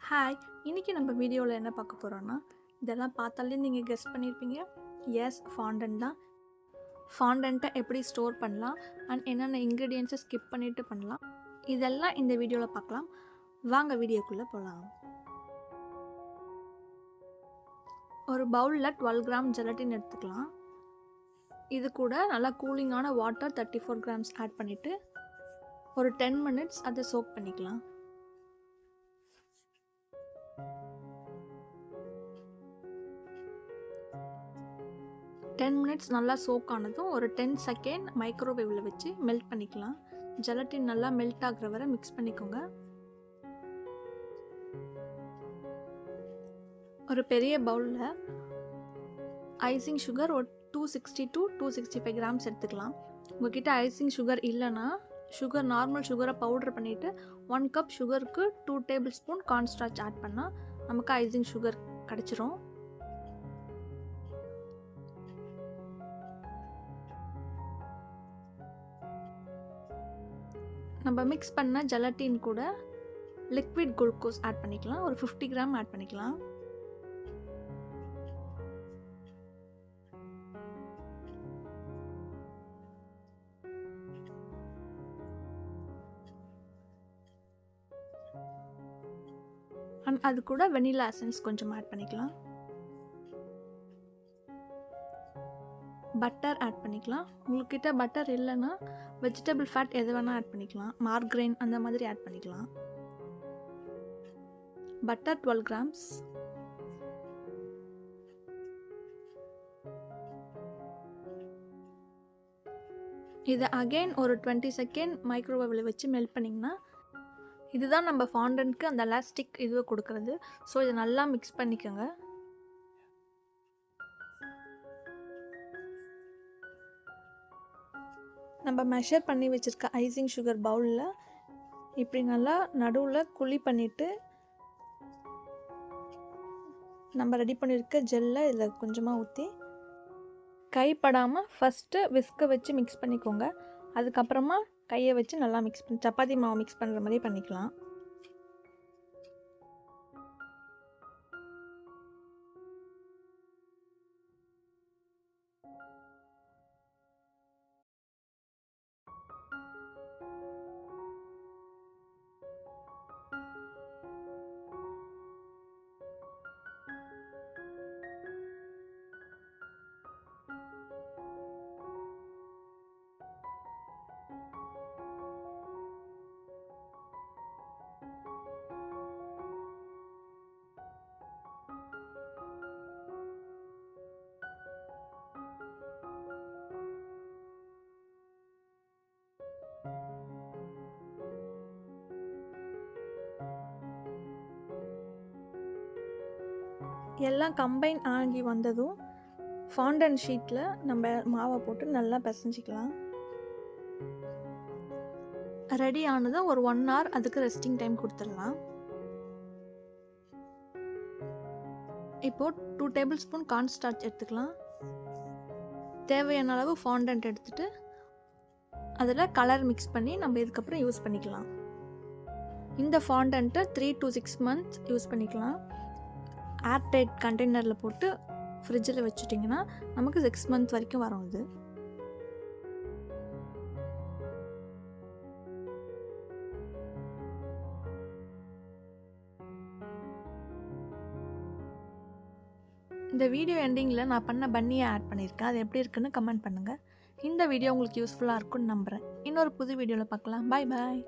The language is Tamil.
ஹாய்! இன்னைக்கு நம்ம வீடியோவில் என்ன பார்க்க போகிறோன்னா, இதெல்லாம் பார்த்தாலே நீங்கள் கெஸ் பண்ணியிருப்பீங்க. எஸ், ஃபாண்டன்ட் தான். ஃபாண்டன்ட்டை எப்படி ஸ்டோர் பண்ணலாம் அண்ட் என்னென்ன இன்க்ரீடியன்ஸை ஸ்கிப் பண்ணிவிட்டு பண்ணலாம், இதெல்லாம் இந்த வீடியோவில் பார்க்கலாம். வாங்க வீடியோக்குள்ளே போகலாம். ஒரு பவுலில் 12 கிராம் ஜெலட்டின் எடுத்துக்கலாம். இது கூட நல்லா கூலிங்கான வாட்டர் 34 கிராம்ஸ் ஆட் பண்ணிவிட்டு ஒரு 10 மினிட்ஸ் அதை சோக் பண்ணிக்கலாம். மினிட்ஸ் நல்லா சோக் ஆனதும் ஒரு 10 செகண்ட் மைக்ரோவேவில் வச்சு மெல்ட் பண்ணிக்கலாம். ஜெலட்டின் நல்லா மெல்ட் ஆகிற வரை மிக்ஸ் பண்ணிக்கோங்க. ஒரு பெரிய பவுலில் ஐசிங் சுகர் ஒரு 260 to 265 கிராம்ஸ் எடுத்துக்கலாம். உங்ககிட்ட ஐசிங் சுகர் இல்லைன்னா நார்மல் சுகரை பவுடர் பண்ணிவிட்டு 1 கப் சுகருக்கு 2 டேபிள் ஸ்பூன் கார்ன்ஸ்டார்ச் ஆட் பண்ணால் நமக்கு ஐசிங் சுகர் கிடச்சிரும். நம்ம மிக்ஸ் பண்ண ஜெலட்டின் கூட லிக்விட் குளுக்கோஸ் ஆட் பண்ணிக்கலாம். ஒரு 50 கிராம் ஆட் பண்ணிக்கலாம். அண்ட் அது கூட வெனிலா எசன்ஸ் கொஞ்சம் ஆட் பண்ணிக்கலாம். பட்டர் ஆட் பண்ணிக்கலாம். உங்கள்கிட்ட பட்டர் இல்லைன்னா வெஜிடபிள் ஃபேட் எது வேணால் ஆட் பண்ணிக்கலாம். மார்கரைன் அந்த மாதிரி ஆட் பண்ணிக்கலாம். Butter 12 grams. இதை அகெயின் ஒரு 20 செகண்ட் மைக்ரோவேவில் வச்சு மெல்ட் பண்ணிங்கன்னா இதுதான் நம்ம ஃபாண்டன்ட்க்கு அந்த எலாஸ்டிக் இதுவை கொடுக்குறது. ஸோ இதை நல்லா மிக்ஸ் பண்ணிக்கோங்க. நம்ம மெஷர் பண்ணி வச்சுருக்க ஐசிங் சுகர் பவுலில் இப்படி நல்லா நடுவில் குழி பண்ணிவிட்டு நம்ம ரெடி பண்ணியிருக்க ஜெல்லை இதில் கொஞ்சமாக ஊற்றி கைப்படாமல் ஃபஸ்ட்டு விஸ்கை வச்சு மிக்ஸ் பண்ணிக்கோங்க. அதுக்கப்புறமா கையை வச்சு நல்லா மிக்ஸ் பண்ணி சப்பாத்தி மாவு மிக்ஸ் பண்ணுற மாதிரி பண்ணிக்கலாம். எல்லாம் கம்பைன் ஆகி வந்ததும் ஃபாண்டன்ட் ஷீட்டில் நம்ம மாவை போட்டு நல்லா பிசைஞ்சிக்கலாம். ரெடி ஆனதும் ஒரு 1 hour அதுக்கு ரெஸ்டிங் டைம் கொடுத்துடலாம். இப்போது 2 டேபிள் ஸ்பூன் கார்ன்ஸ்டார்ச் எடுத்துக்கலாம். தேவையான அளவு ஃபாண்டன்ட் எடுத்துகிட்டு அதில் கலர் மிக்ஸ் பண்ணி நம்ம இதுக்கப்புறம் யூஸ் பண்ணிக்கலாம். இந்த ஃபாண்டன்ட்டை 3 to 6 months யூஸ் பண்ணிக்கலாம். ஏர்டைட் கண்டெய்னரில் போட்டு ஃப்ரிட்ஜில் வச்சுட்டிங்கன்னா நமக்கு 6 months வரைக்கும் வரும். இது இந்த வீடியோ எண்டிங்கில் நான் பண்ண பன்னியை ஆட் பண்ணியிருக்கேன். அது எப்படி இருக்குன்னு கமெண்ட் பண்ணுங்கள். இந்த வீடியோ உங்களுக்கு யூஸ்ஃபுல்லாக இருக்குன்னு நம்புகிறேன். இன்னொரு புது வீடியோவில் பார்க்கலாம். பாய் பாய்.